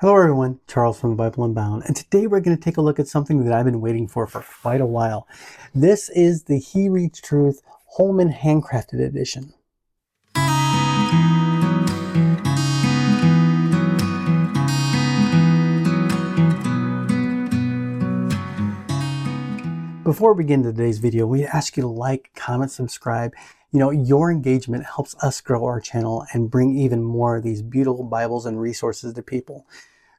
Hello everyone, Charles from the Bible Unbound, and today we're going to take a look at something that I've been waiting for quite a while. This is the He Reads Truth Holman Handcrafted Edition. Before we begin today's video, we ask you to like, comment, subscribe. Your engagement helps us grow our channel and bring even more of these beautiful Bibles and resources to people.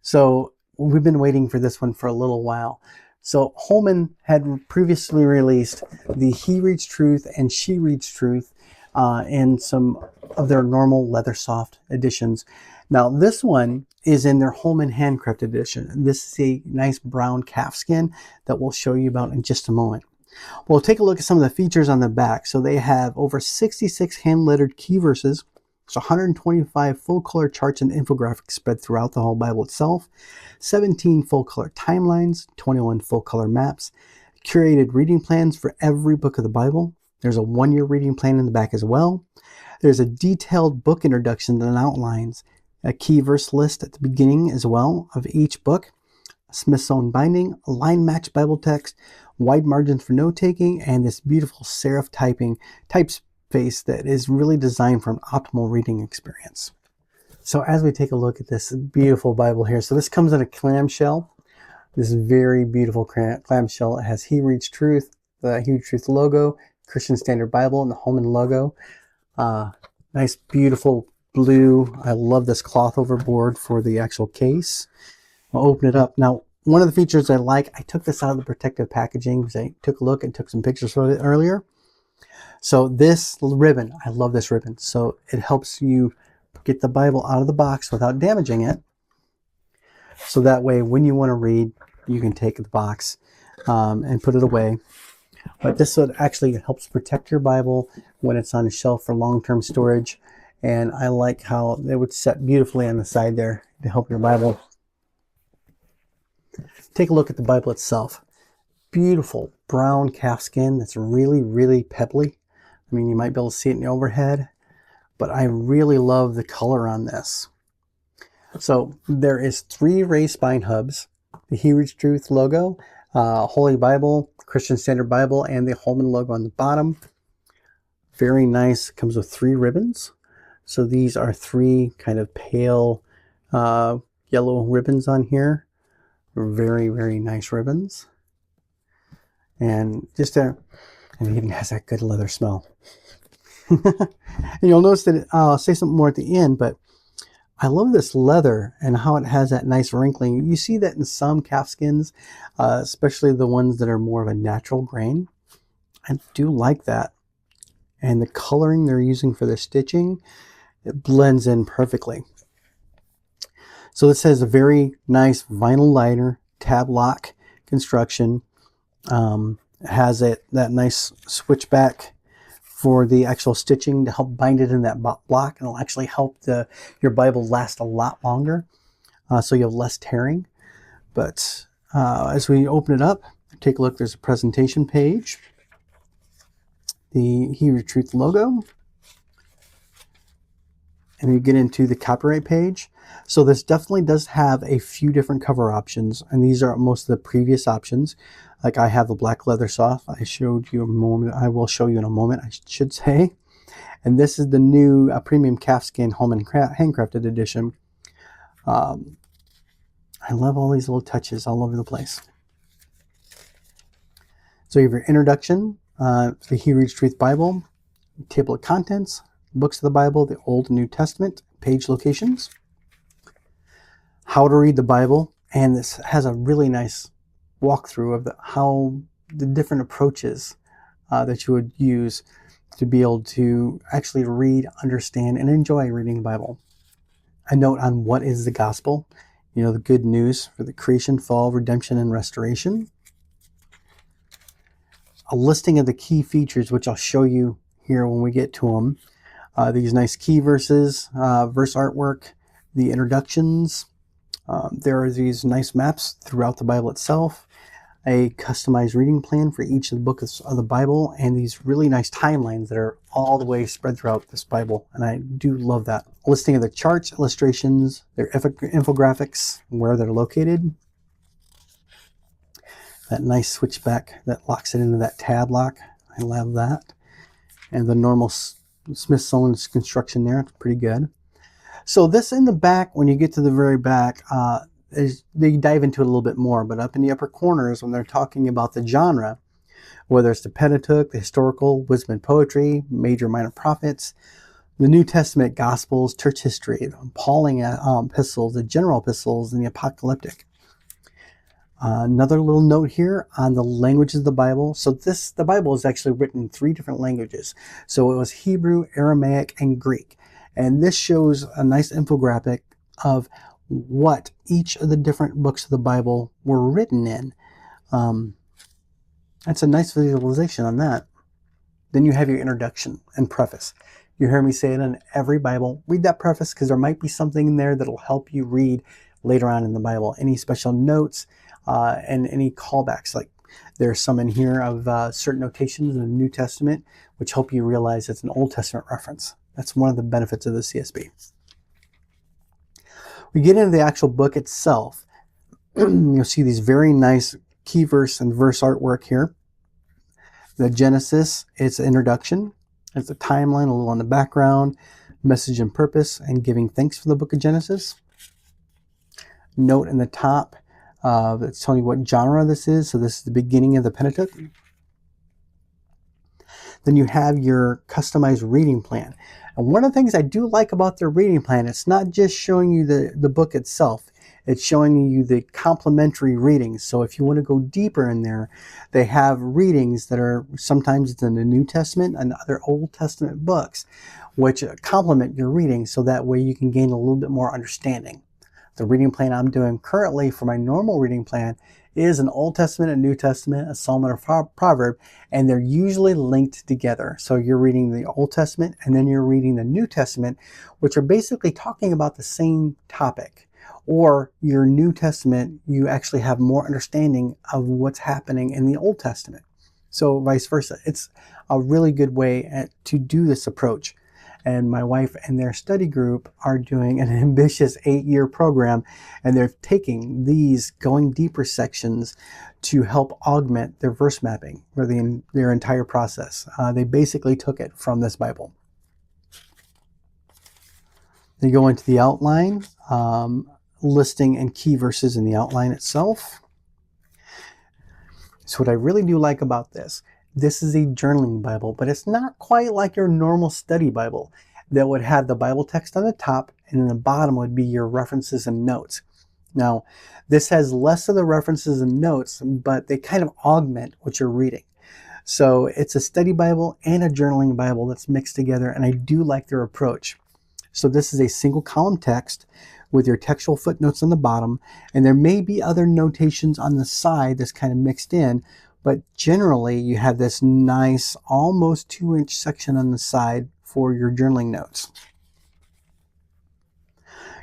So we've been waiting for this one for a little while. So Holman had previously released the He Reads Truth and She Reads Truth in some of their normal leather soft editions. Now this one is in their Holman Handcrafted Edition. This is a nice brown calfskin that we'll show you about in just a moment. We'll take a look at some of the features on the back. So they have over 66 hand-lettered key verses. So 125 full-color charts and infographics spread throughout the whole Bible itself, 17 full-color timelines, 21 full-color maps, curated reading plans for every book of the Bible. There's a one-year reading plan in the back as well. There's a detailed book introduction and outlines, a key verse list at the beginning as well of each book, Smith's own binding, a line match Bible text, wide margins for note-taking, and this beautiful serif typeface that is really designed for an optimal reading experience. So as we take a look at this beautiful Bible here, so this comes in a clamshell. This very beautiful clamshell. It has He Reads Truth, the He Reads Truth logo, Christian Standard Bible, and the Holman logo. Nice beautiful blue. I love this cloth overboard for the actual case. I'll open it up. Now, one of the features I like, I took this out of the protective packaging because I took a look and took some pictures of it earlier. So this ribbon, I love this ribbon. So it helps you get the Bible out of the box without damaging it. So that way, when you want to read, you can take the box and put it away. But this actually helps protect your Bible when it's on a shelf for long-term storage. And I like how it would set beautifully on the side there to help your Bible. Take a look at the Bible itself. Beautiful brown calfskin that's really, really pebbly. I mean, you might be able to see it in the overhead, but I really love the color on this. So there is 3 raised spine hubs, the He Reads Truth logo, Holy Bible, Christian Standard Bible, and the Holman logo on the bottom. Very nice. Comes with 3 ribbons. So these are 3 kind of pale yellow ribbons on here. Very, very nice ribbons. And just and it even has that good leather smell. And you'll notice that I'll say something more at the end, but I love this leather and how it has that nice wrinkling. You see that in some calfskins, especially the ones that are more of a natural grain. I do like that. And the coloring they're using for their stitching, it blends in perfectly. So this has a very nice vinyl liner tab lock construction. It has that nice switchback for the actual stitching to help bind it in that block, and it'll actually help your Bible last a lot longer, so you have less tearing. But as we open it up, take a look. There's a presentation page, the He Reads Truth logo, and you get into the copyright page. So this definitely does have a few different cover options, and these are most of the previous options. Like I have the black leather soft. I showed you a moment. I will show you in a moment, I should say. And this is the new premium calfskin Holman Handcrafted Edition. I love all these little touches all over the place. So you have your introduction, the He Reads Truth Bible, table of contents, books of the Bible, the Old and New Testament, page locations, how to read the Bible, and this has a really nice walkthrough of how the different approaches that you would use to be able to actually read, understand, and enjoy reading the Bible. A note on what is the gospel, the good news for the creation, fall, redemption, and restoration. A listing of the key features, which I'll show you here when we get to them. These nice key verses, verse artwork, the introductions. There are these nice maps throughout the Bible itself. a customized reading plan for each of the books of the Bible, and these really nice timelines that are all the way spread throughout this Bible, and I do love that. A listing of the charts, illustrations, their infographics, where they're located. That nice switchback that locks it into that tab lock. I love that. And the normal Smithsonian's construction there, it's pretty good. So this in the back, when you get to the very back, they dive into it a little bit more, but up in the upper corners when they're talking about the genre, whether it's the Pentateuch, the historical, wisdom and poetry, major minor prophets, the New Testament, Gospels, church history, the Pauline epistles, the general epistles, and the apocalyptic. Another little note here on the languages of the Bible. So the Bible is actually written in 3 different languages. So it was Hebrew, Aramaic, and Greek. And this shows a nice infographic of what each of the different books of the Bible were written in. That's a nice visualization on that. Then you have your introduction and preface. You hear me say it in every Bible. Read that preface because there might be something in there that'll help you read later on in the Bible. Any special notes and any callbacks. Like there's some in here of certain notations in the New Testament which help you realize it's an Old Testament reference. That's one of the benefits of the CSB. We get into the actual book itself. You'll see these very nice key verse and verse artwork here. The Genesis, it's an introduction. It's a timeline, a little on the background, message and purpose, and giving thanks for the book of Genesis. Note in the top, it's telling you what genre this is. So this is the beginning of the Pentateuch. Then you have your customized reading plan. And one of the things I do like about their reading plan, it's not just showing you the book itself. It's showing you the complementary readings. So if you want to go deeper in there, they have readings that are sometimes it's in the New Testament and other Old Testament books, which complement your reading. So that way you can gain a little bit more understanding. The reading plan I'm doing currently for my normal reading plan is an Old Testament, a New Testament, a Psalm, and a proverb, and they're usually linked together. So you're reading the Old Testament and then you're reading the New Testament, which are basically talking about the same topic. Or your New Testament, you actually have more understanding of what's happening in the Old Testament. So vice versa. It's a really good way to do this approach. And my wife and their study group are doing an ambitious 8-year program, and they're taking these going deeper sections to help augment their verse mapping for their entire process. They basically took it from this Bible. They go into the outline, listing and key verses in the outline itself. So what I really do like about this is a journaling Bible, but it's not quite like your normal study Bible that would have the Bible text on the top and in the bottom would be your references and notes. Now, this has less of the references and notes, but they kind of augment what you're reading. So it's a study Bible and a journaling Bible that's mixed together, and I do like their approach. So this is a single column text with your textual footnotes on the bottom, and there may be other notations on the side that's kind of mixed in, but generally you have this nice almost 2-inch section on the side for your journaling notes.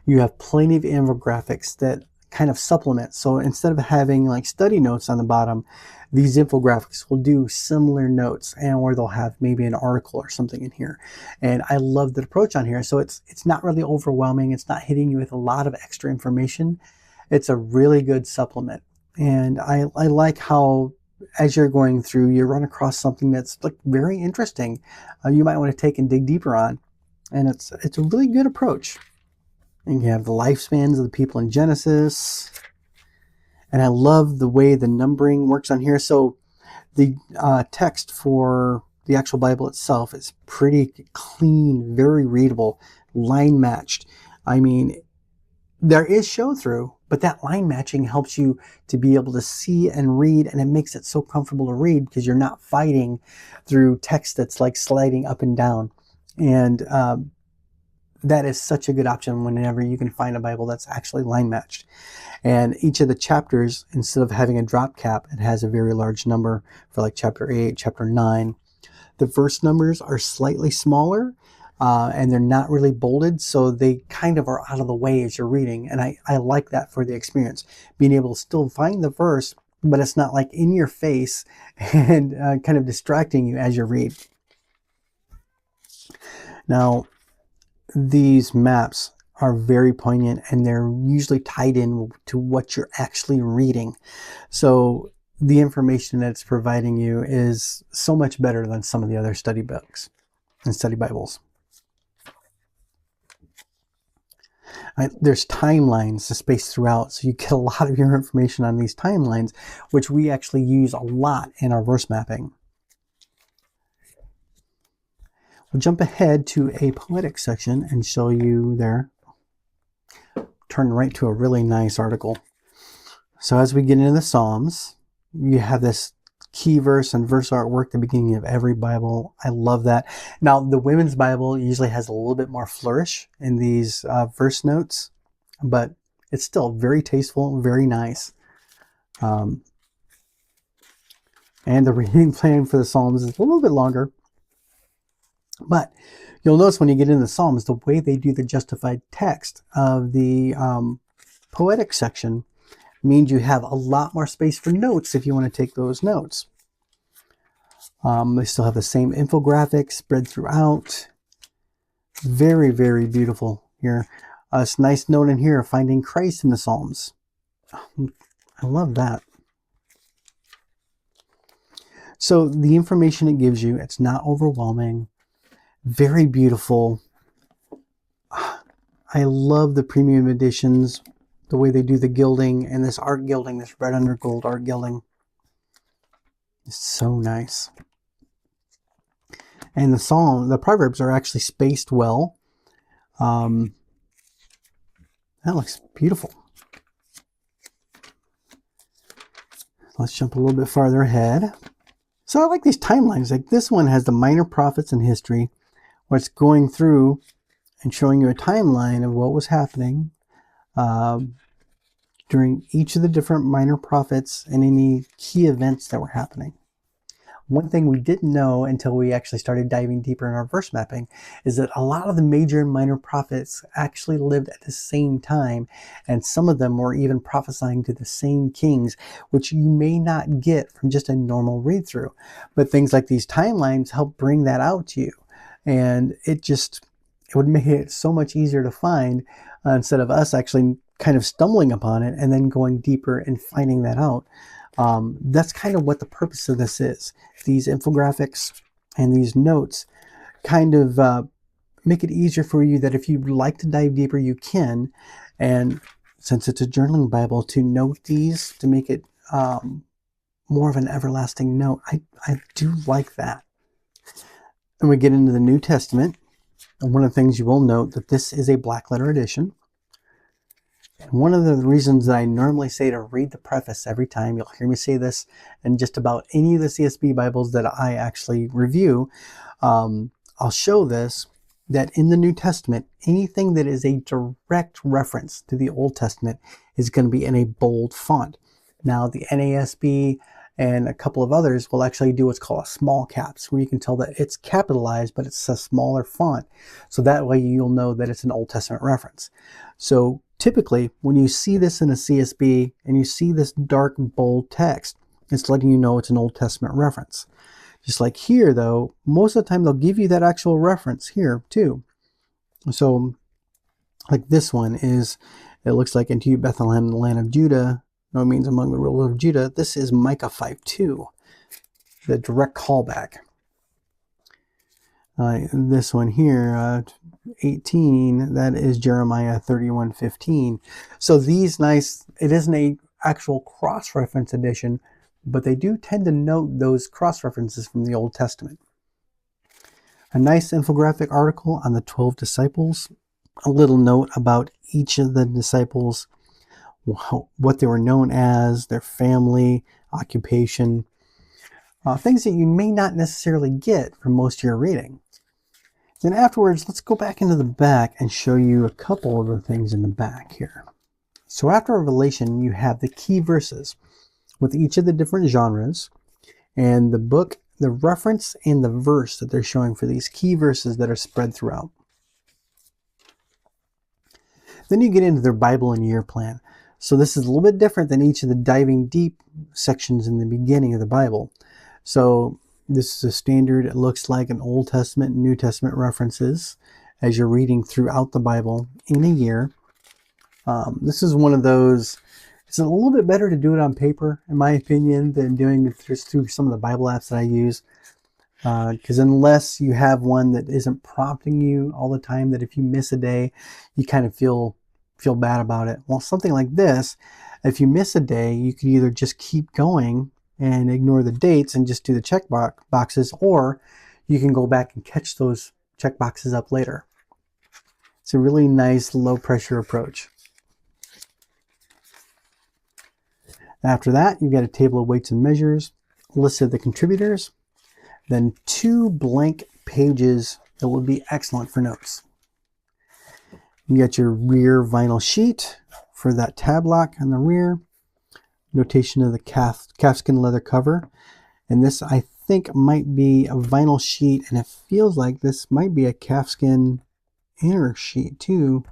You have plenty of infographics that kind of supplement. So instead of having like study notes on the bottom, these infographics will do similar notes, and where they'll have maybe an article or something in here. And I love the approach on here. So it's not really overwhelming. It's not hitting you with a lot of extra information. It's a really good supplement. And I like how as you're going through, you run across something that's like very interesting. You might want to take and dig deeper on. And it's a really good approach. And you have the lifespans of the people in Genesis. And I love the way the numbering works on here. So the text for the actual Bible itself is pretty clean, very readable, line matched. I mean, there is show through, but that line matching helps you to be able to see and read, and it makes it so comfortable to read because you're not fighting through text that's like sliding up and down. And that is such a good option whenever you can find a Bible that's actually line matched. And each of the chapters, instead of having a drop cap, it has a very large number for like chapter 8, chapter 9. The verse numbers are slightly smaller, and they're not really bolded, so they kind of are out of the way as you're reading. And I like that for the experience, being able to still find the verse, but it's not like in your face and kind of distracting you as you read. Now, these maps are very poignant, and they're usually tied in to what you're actually reading. So the information that it's providing you is so much better than some of the other study books and study Bibles. There's timelines spaced throughout, so you get a lot of your information on these timelines, which we actually use a lot in our verse mapping. We'll jump ahead to a poetic section and show you there. Turn right to a really nice article. So as we get into the Psalms, you have this key verse and verse artwork at the beginning of every Bible. I love that. Now, the Women's Bible usually has a little bit more flourish in these verse notes, but it's still very tasteful, very nice. And the reading plan for the Psalms is a little bit longer. But you'll notice when you get into the Psalms, the way they do the justified text of the poetic section means you have a lot more space for notes if you want to take those notes. They still have the same infographics spread throughout. Very, very beautiful here. It's a nice note in here, finding Christ in the Psalms. I love that. So the information it gives you, it's not overwhelming. Very beautiful. I love the premium editions, the way they do the gilding and this art gilding, this red under gold art gilding. It's so nice. And the Proverbs are actually spaced well. That looks beautiful. Let's jump a little bit farther ahead. So I like these timelines. Like this one has the minor prophets in history, where it's going through and showing you a timeline of what was happening during each of the different minor prophets and any key events that were happening. One thing we didn't know until we actually started diving deeper in our verse mapping is that a lot of the major and minor prophets actually lived at the same time, and some of them were even prophesying to the same kings, which you may not get from just a normal read through. But things like these timelines help bring that out to you, and it would make it so much easier to find instead of us actually kind of stumbling upon it and then going deeper and finding that out. That's kind of what the purpose of this is. These infographics and these notes kind of make it easier for you that if you'd like to dive deeper, you can. And since it's a journaling Bible, to note these, to make it more of an everlasting note, I do like that. And we get into the New Testament. And one of the things you will note that this is a black letter edition. And one of the reasons that I normally say to read the preface every time, you'll hear me say this in just about any of the CSB Bibles that I actually review, I'll show this, that in the New Testament, anything that is a direct reference to the Old Testament is going to be in a bold font. Now, the NASB and a couple of others will actually do what's called a small caps, where you can tell that it's capitalized, but it's a smaller font. So that way you'll know that it's an Old Testament reference. So typically, when you see this in a CSB and you see this dark, bold text, it's letting you know it's an Old Testament reference. Just like here, though, most of the time they'll give you that actual reference here, too. So, like this one is, it looks like, "Into you, Bethlehem, the land of Judah, no means among the rulers of Judah." This is Micah 5:2, the direct callback. This one here, 18, that is Jeremiah 31:15. So these nice, it isn't a actual cross-reference edition, but they do tend to note those cross-references from the Old Testament. A nice infographic article on the 12 disciples, a little note about each of the disciples, what they were known as, their family, occupation, things that you may not necessarily get from most of your reading. Then afterwards, let's go back into the back and show you a couple of the things in the back here. So after Revelation, you have the key verses with each of the different genres, and the book, the reference, and the verse that they're showing for these key verses that are spread throughout. Then you get into their Bible and year plan. So this is a little bit different than each of the diving deep sections in the beginning of the Bible. So this is a standard. It looks like an Old Testament and New Testament references as you're reading throughout the Bible in a year. This is one of those, it's a little bit better to do it on paper, in my opinion, than doing it just through some of the Bible apps that I use. Because unless you have one that isn't prompting you all the time, that if you miss a day, you kind of feel bad about it. Well, something like this, if you miss a day, you can either just keep going and ignore the dates and just do the check boxes, or you can go back and catch those check boxes up later. It's a really nice low pressure approach. After that, you've got a table of weights and measures, list of the contributors, then 2 blank pages that would be excellent for notes. You got your rear vinyl sheet for that tab lock on the rear, notation of the calfskin leather cover, and this I think might be a vinyl sheet, and it feels like this might be a calfskin inner sheet too.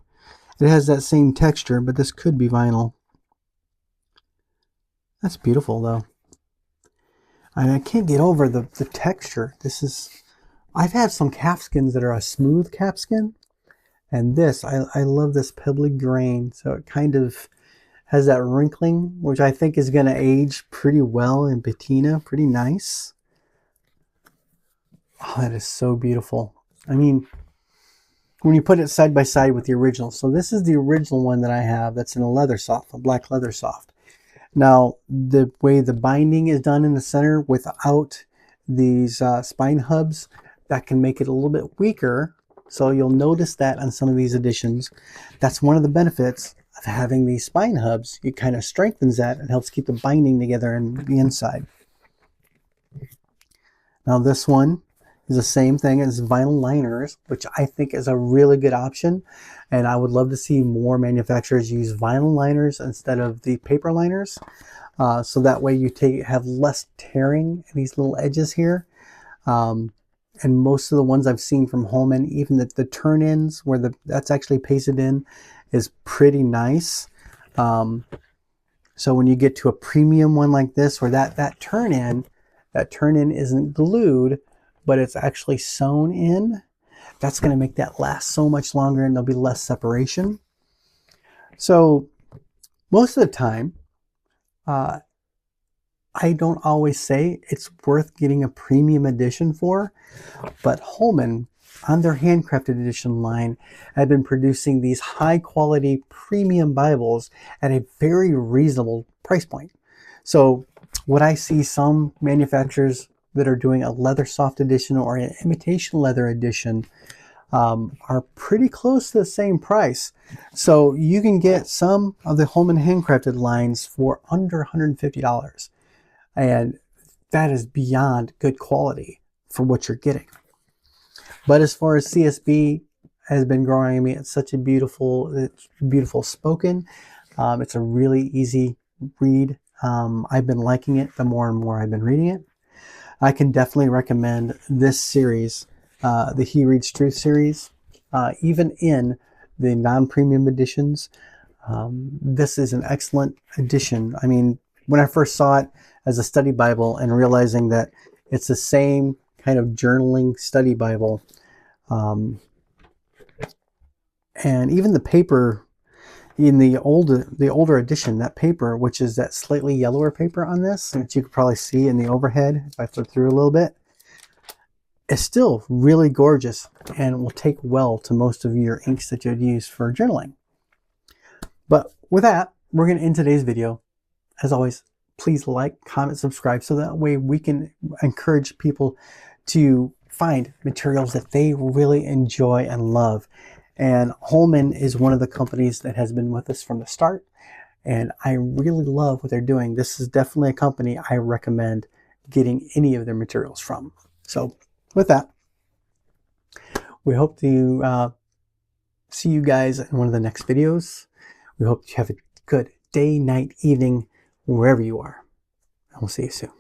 It has that same texture, but this could be vinyl. That's beautiful though. I can't get over the texture. This is, I've had some calfskins that are a smooth calfskin, and this, I love this pebbly grain. So it kind of has that wrinkling, which I think is going to age pretty well in patina. Pretty nice. Oh, that is so beautiful. I mean, when you put it side by side with the original. So this is the original one that I have that's in a leather soft, a black leather soft. Now, the way the binding is done in the center without these spine hubs, that can make it a little bit weaker. So you'll notice that on some of these editions. That's one of the benefits of having these spine hubs. It kind of strengthens that and helps keep the binding together on the inside. Now this one is the same thing as vinyl liners, which I think is a really good option. And I would love to see more manufacturers use vinyl liners instead of the paper liners. So that way you have less tearing in these little edges here. And most of the ones I've seen from Holman, even the turn-ins where that's actually pasted in, is pretty nice. So when you get to a premium one like this, where that turn-in isn't glued, but it's actually sewn in, that's going to make that last so much longer, and there'll be less separation. So most of the time, I don't always say it's worth getting a premium edition for, but Holman, on their handcrafted edition line, have been producing these high quality premium Bibles at a very reasonable price point. So what I see some manufacturers that are doing a leather soft edition or an imitation leather edition are pretty close to the same price. So you can get some of the Holman Handcrafted lines for under $150. And that is beyond good quality for what you're getting. But as far as CSB has been growing, I mean, it's such a beautiful spoken. It's a really easy read. I've been liking it the more and more I've been reading it. I can definitely recommend this series, the He Reads Truth series, even in the non-premium editions. This is an excellent edition. I mean, when I first saw it as a study Bible and realizing that it's the same kind of journaling study Bible, and even the paper in the older edition, that paper, which is that slightly yellower paper on this, which you could probably see in the overhead if I flip through a little bit, is still really gorgeous and will take well to most of your inks that you'd use for journaling. But with that, we're going to end today's video. As always, please like, comment, subscribe, so that way we can encourage people to find materials that they really enjoy and love. And Holman is one of the companies that has been with us from the start, and I really love what they're doing. This is definitely a company I recommend getting any of their materials from. So with that, we hope to see you guys in one of the next videos. We hope you have a good day, night, evening, wherever you are. And we'll see you soon.